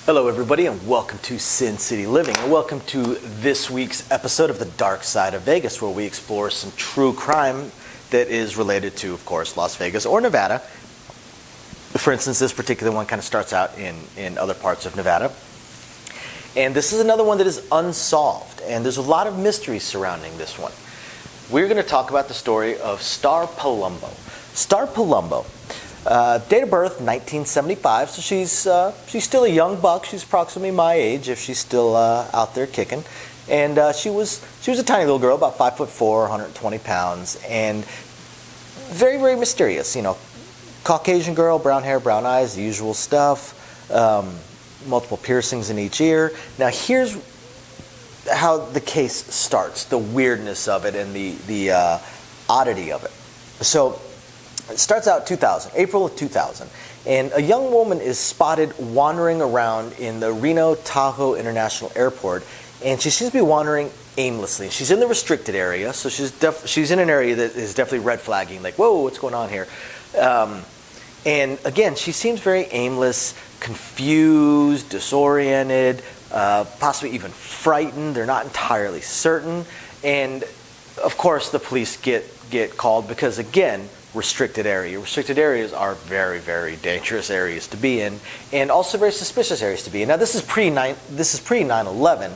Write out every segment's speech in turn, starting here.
Hello everybody and welcome to Sin City Living and welcome to this week's episode of The Dark Side of Vegas, where we explore some true crime that is related to, of course, Las Vegas or Nevada. For instance, this particular one kind of starts out in other parts of Nevada. And this is another one that is unsolved, and there's a lot of mystery surrounding this one. We're going to talk about the story of Star Palumbo. Star Palumbo. Date of birth 1975, so she's still a young buck. She's approximately my age if she's still out there kicking. And she was a tiny little girl, about 5'4", 120 pounds, and very, very mysterious. You know, Caucasian girl, brown hair, brown eyes, the usual stuff. Multiple piercings in each ear. Now here's how the case starts, the weirdness of it and the oddity of it. So it starts out 2000, April of 2000, and a young woman is spotted wandering around in the Reno Tahoe International Airport, and she seems to be wandering aimlessly. She's in the restricted area, so she's in an area that is definitely red flagging, like, whoa, what's going on here? And again, she seems very aimless, confused, disoriented, possibly even frightened. They're not entirely certain, and of course the police get called because, again, restricted area. Restricted areas are very, very dangerous areas to be in, and also very suspicious areas to be in. Now, this is pre 9/11.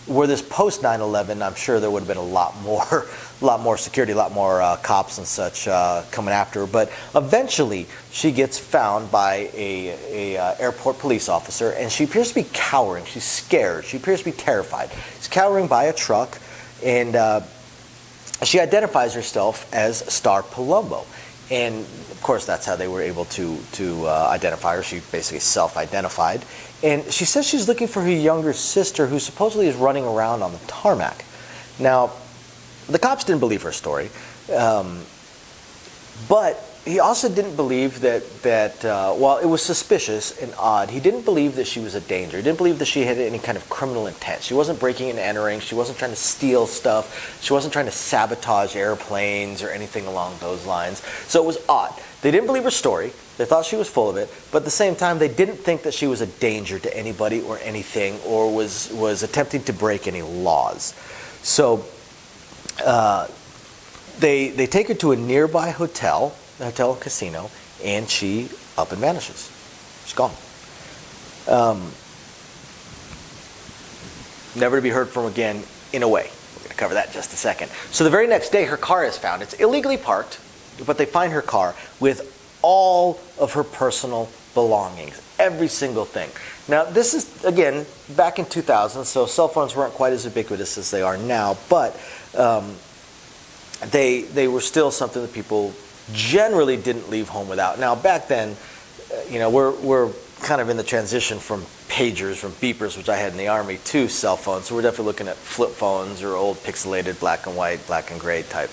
Were this post 9/11, I'm sure there would have been a lot more security, a lot more cops and such coming after her. But eventually, she gets found by a airport police officer, and she appears to be cowering. She's scared. She appears to be terrified. She's cowering by a truck, and she identifies herself as Star Palumbo. And of course, that's how they were able to identify her. She basically self-identified. And she says she's looking for her younger sister, who supposedly is running around on the tarmac. Now, the cops didn't believe her story, but he also didn't believe that while it was suspicious and odd, he didn't believe that she was a danger. He didn't believe that she had any kind of criminal intent. She wasn't breaking and entering. She wasn't trying to steal stuff. She wasn't trying to sabotage airplanes or anything along those lines. So it was odd. They didn't believe her story. They thought she was full of it. But at the same time, they didn't think that she was a danger to anybody or anything, or was attempting to break any laws. So they take her to a nearby hotel and casino, and she up and vanishes. She's gone. Never to be heard from again, in a way. We're going to cover that in just a second. So the very next day, her car is found. It's illegally parked, but they find her car with all of her personal belongings, every single thing. Now, this is, again, back in 2000, so cell phones weren't quite as ubiquitous as they are now, but they were still something that people generally didn't leave home without. Now, back then, you know, we're kind of in the transition from pagers, from beepers, which I had in the Army, to cell phones. So we're definitely looking at flip phones or old pixelated black and white, black and gray type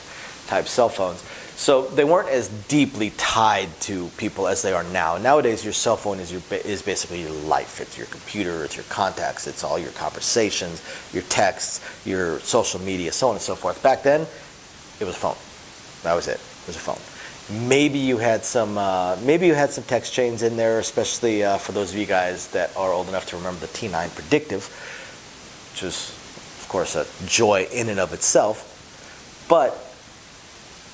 cell phones. So they weren't as deeply tied to people as they are now. Nowadays, your cell phone is basically your life. It's your computer, it's your contacts, it's all your conversations, your texts, your social media, so on and so forth. Back then, it was a phone. That was it. It was a phone. Maybe you had some text chains in there, especially for those of you guys that are old enough to remember the T9 Predictive, which was, of course, a joy in and of itself. But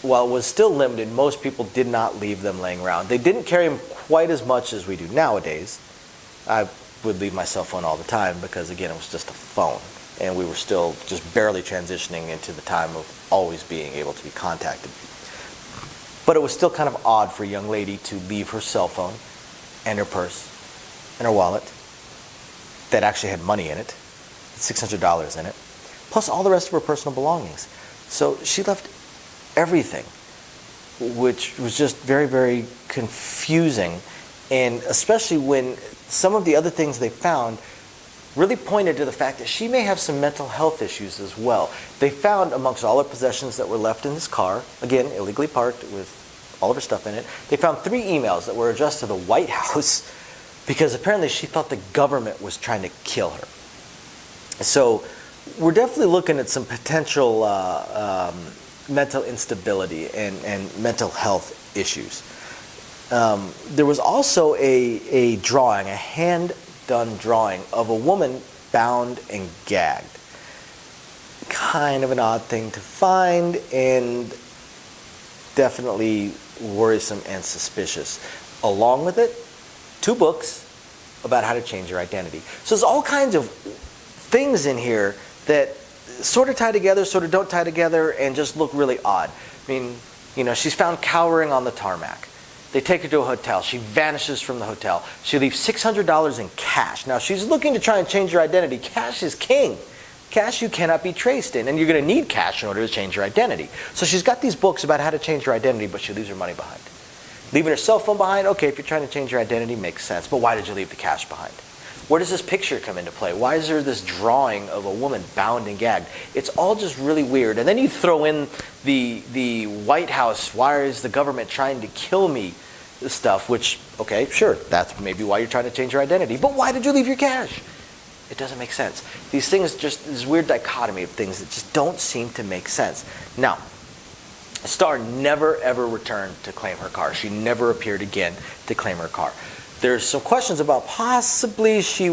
while it was still limited, most people did not leave them laying around. They didn't carry them quite as much as we do nowadays. I would leave my cell phone all the time because, again, it was just a phone, and we were still just barely transitioning into the time of always being able to be contacted. But it was still kind of odd for a young lady to leave her cell phone and her purse and her wallet that actually had money in it, $600 in it, plus all the rest of her personal belongings. So she left everything, which was just very, very confusing, and especially when some of the other things they found really pointed to the fact that she may have some mental health issues as well. They found, amongst all her possessions that were left in this car, again, illegally parked with all of her stuff in it, they found 3 emails that were addressed to the White House because apparently she thought the government was trying to kill her. So we're definitely looking at some potential mental instability and mental health issues. There was also a drawing, a hand done drawing of a woman bound and gagged. Kind of an odd thing to find, and definitely worrisome and suspicious. Along with it, 2 books about how to change your identity. So there's all kinds of things in here that sort of tie together, sort of don't tie together, and just look really odd. I mean, she's found cowering on the tarmac. They take her to a hotel. She vanishes from the hotel. She leaves $600 in cash. Now, she's looking to try and change her identity. Cash is king. Cash you cannot be traced in, and you're going to need cash in order to change your identity. So she's got these books about how to change her identity, but she leaves her money behind. Leaving her cell phone behind, okay, if you're trying to change your identity, makes sense. But why did you leave the cash behind? Where does this picture come into play? Why is there this drawing of a woman bound and gagged? It's all just really weird. And then you throw in the White House, why is the government trying to kill me stuff, which, okay, sure, that's maybe why you're trying to change your identity. But why did you leave your cash? It doesn't make sense. These things, just this weird dichotomy of things that just don't seem to make sense. Now, Starr never ever returned to claim her car. She never appeared again to claim her car. There's some questions about possibly she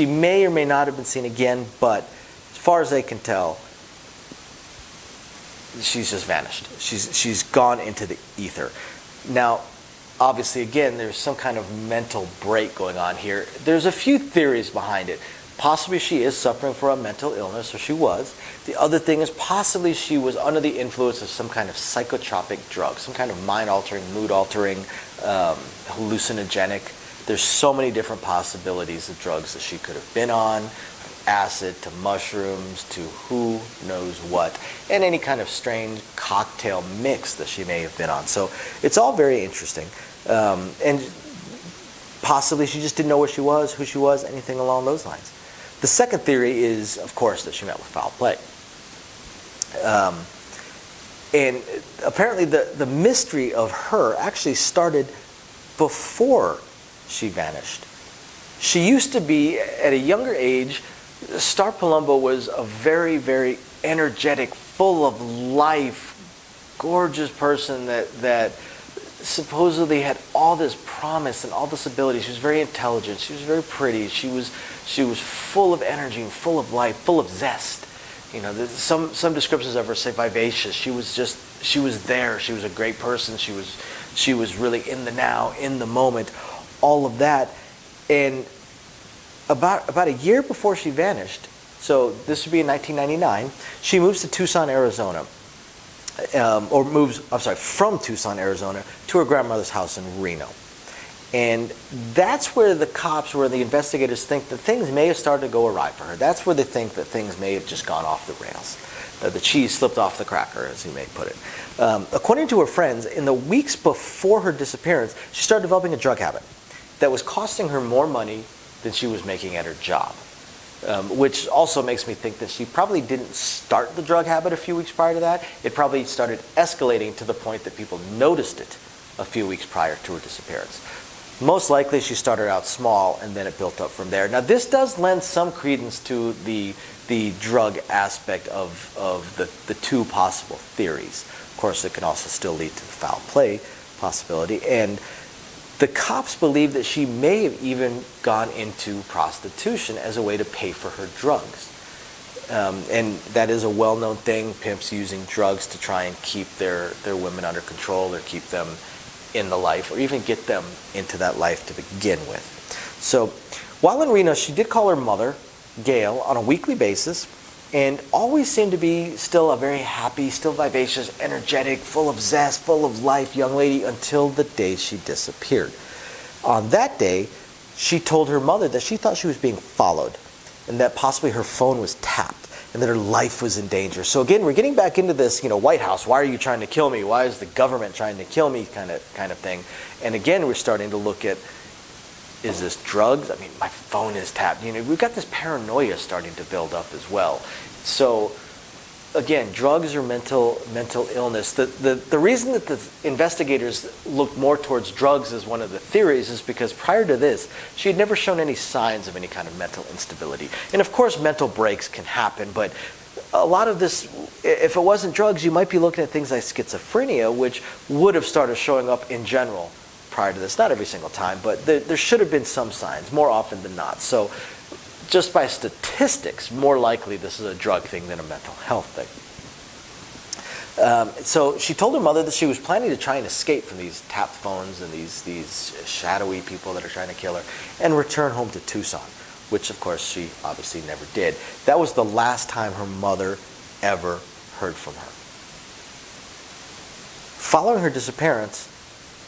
may or may not have been seen again, but as far as they can tell, she's just vanished. She's gone into the ether. Now, obviously, again, there's some kind of mental break going on here. There's a few theories behind it. Possibly she is suffering from a mental illness, or she was. The other thing is possibly she was under the influence of some kind of psychotropic drug, some kind of mind-altering, mood-altering, hallucinogenic. There's so many different possibilities of drugs that she could have been on, acid to mushrooms to who knows what, and any kind of strange cocktail mix that she may have been on. So it's all very interesting. And possibly she just didn't know where she was, who she was, anything along those lines. The second theory is, of course, that she met with foul play. And apparently the mystery of her actually started before she vanished. She used to be, at a younger age, Starr Palumbo was a very, very energetic, full of life, gorgeous person that supposedly had all this promise and all this ability. She was very intelligent. She was very pretty. She was full of energy and full of life, full of zest. Some descriptions of her say vivacious. She was there. She was a great person. She was really in the now, in the moment, all of that. And about a year before she vanished, so this would be in 1999, she moves to Tucson, Arizona. From Tucson, Arizona to her grandmother's house in Reno. And that's where the investigators think that things may have started to go awry for her. That's where they think that things may have just gone off the rails. The cheese slipped off the cracker, as you may put it. According to her friends, in the weeks before her disappearance, she started developing a drug habit that was costing her more money than she was making at her job. Which also makes me think that she probably didn't start the drug habit a few weeks prior to that. It probably started escalating to the point that people noticed it a few weeks prior to her disappearance. Most likely she started out small and then it built up from there. Now this does lend some credence to the drug aspect of the 2 possible theories. Of course, it can also still lead to the foul play possibility. And the cops believe that she may have even gone into prostitution as a way to pay for her drugs. And that is a well-known thing, pimps using drugs to try and keep their women under control or keep them in the life or even get them into that life to begin with. So while in Reno, she did call her mother, Gail, on a weekly basis and always seemed to be still a very happy, still vivacious, energetic, full of zest, full of life young lady until the day she disappeared. On that day, she told her mother that she thought she was being followed and that possibly her phone was tapped and that her life was in danger. So again, we're getting back into this, White House, why are you trying to kill me? Why is the government trying to kill me kind of thing. And again, we're starting to look at, is this drugs? I mean, my phone is tapped. We've got this paranoia starting to build up as well. So again, drugs or mental illness. The reason that the investigators looked more towards drugs as one of the theories is because prior to this, she had never shown any signs of any kind of mental instability. And of course, mental breaks can happen, but a lot of this, if it wasn't drugs, you might be looking at things like schizophrenia, which would have started showing up in general prior to this, not every single time, but there should have been some signs, more often than not. So just by statistics, more likely this is a drug thing than a mental health thing. So she told her mother that she was planning to try and escape from these tapped phones and these shadowy people that are trying to kill her and return home to Tucson, which of course she obviously never did. That was the last time her mother ever heard from her. Following her disappearance,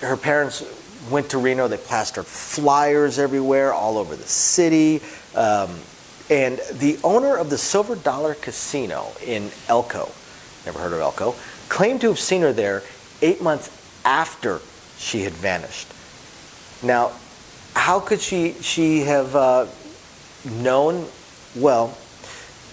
her parents went to Reno. They plastered flyers everywhere, all over the city. And the owner of the Silver Dollar Casino in Elko, never heard of Elko, claimed to have seen her there 8 months after she had vanished. Now, how could she have known? Well,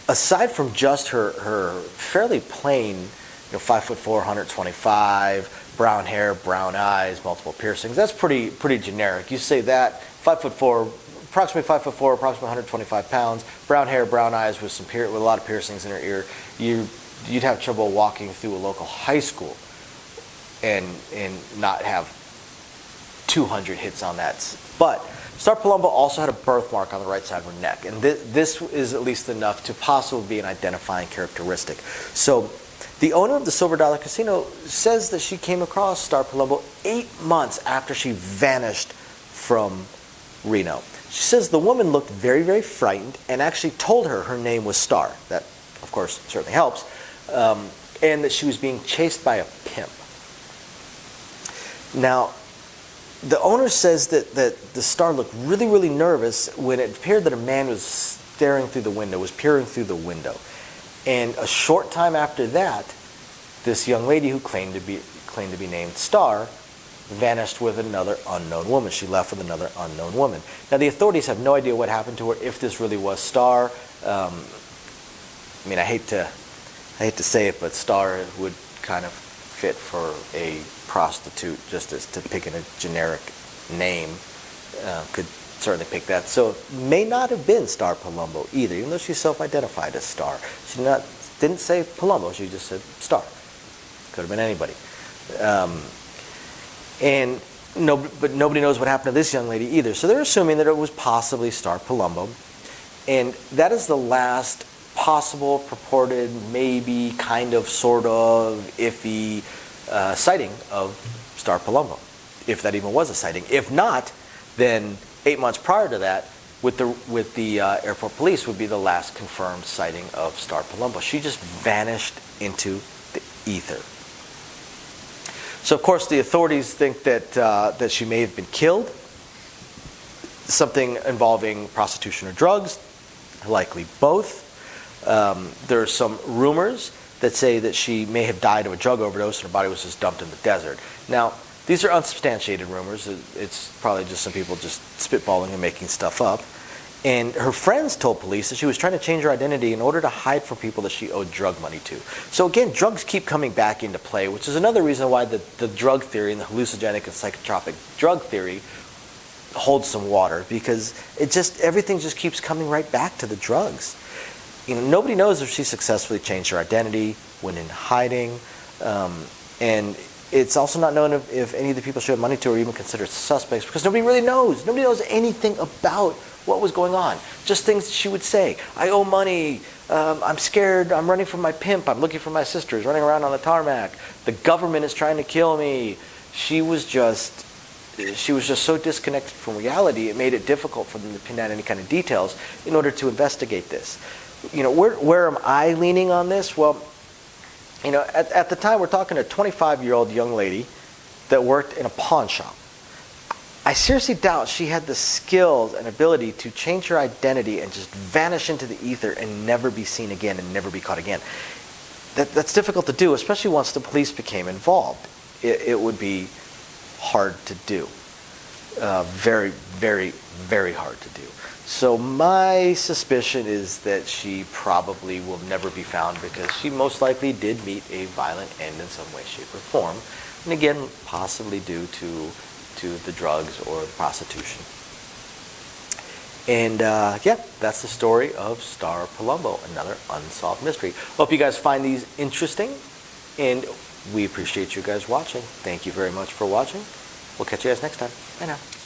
aside from just her fairly plain, 5'4", 125, brown hair, brown eyes, multiple piercings. That's pretty generic. You say that, 5'4", approximately 5'4", approximately 125 pounds, brown hair, brown eyes with with a lot of piercings in her ear. You'd have trouble walking through a local high school and not have 200 hits on that. But Star Palumbo also had a birthmark on the right side of her neck, and this is at least enough to possibly be an identifying characteristic. So the owner of the Silver Dollar Casino says that she came across Star Palumbo 8 months after she vanished from Reno. She says the woman looked very, very frightened and actually told her name was Star. That, of course, certainly helps. And that she was being chased by a pimp. Now, the owner says that the Star looked really, really nervous when it appeared that a man was staring through the window, was peering through the window. And a short time after that, this young lady who claimed to be named Star vanished with another unknown woman. She left with another unknown woman. Now, the authorities have no idea what happened to her, if this really was Star. I mean, I hate to say it, but Star would kind of fit for a prostitute, just as to pick in a generic name. Could certainly pick that. So it may not have been Star Palumbo either, even though she self-identified as Star. She didn't say Palumbo, she just said Star. Could have been anybody. But nobody knows what happened to this young lady either. So they're assuming that it was possibly Star Palumbo. And that is the last possible, purported, maybe, kind of, sort of, iffy sighting of Star Palumbo, if that even was a sighting. If not, then 8 months prior to that, with the airport police, would be the last confirmed sighting of Star Palumbo. She just vanished into the ether. So, of course, the authorities think that she may have been killed. Something involving prostitution or drugs, likely both. There are some rumors that say that she may have died of a drug overdose and her body was just dumped in the desert. Now, these are unsubstantiated rumors. It's probably just some people just spitballing and making stuff up. And her friends told police that she was trying to change her identity in order to hide from people that she owed drug money to. So again, drugs keep coming back into play, which is another reason why the drug theory and the hallucinogenic and psychotropic drug theory holds some water, because everything just keeps coming right back to the drugs. Nobody knows if she successfully changed her identity, went in hiding, and it's also not known if any of the people she owed money to are even considered suspects, because nobody really knows. Nobody knows anything about what was going on. Just things she would say. I owe money. I'm scared. I'm running from my pimp. I'm looking for my sisters, running around on the tarmac. The government is trying to kill me. She was just so disconnected from reality, it made it difficult for them to pin down any kind of details in order to investigate this. Where am I leaning on this? Well, at the time, we're talking a 25-year-old young lady that worked in a pawn shop. I seriously doubt she had the skills and ability to change her identity and just vanish into the ether and never be seen again and never be caught again. That's difficult to do, especially once the police became involved. It would be hard to do. Very, very, very hard to do. So my suspicion is that she probably will never be found, because she most likely did meet a violent end in some way, shape, or form. And again, possibly due to the drugs or the prostitution. And that's the story of Star Palumbo, another unsolved mystery. Hope you guys find these interesting, and we appreciate you guys watching. Thank you very much for watching. We'll catch you guys next time. Bye now.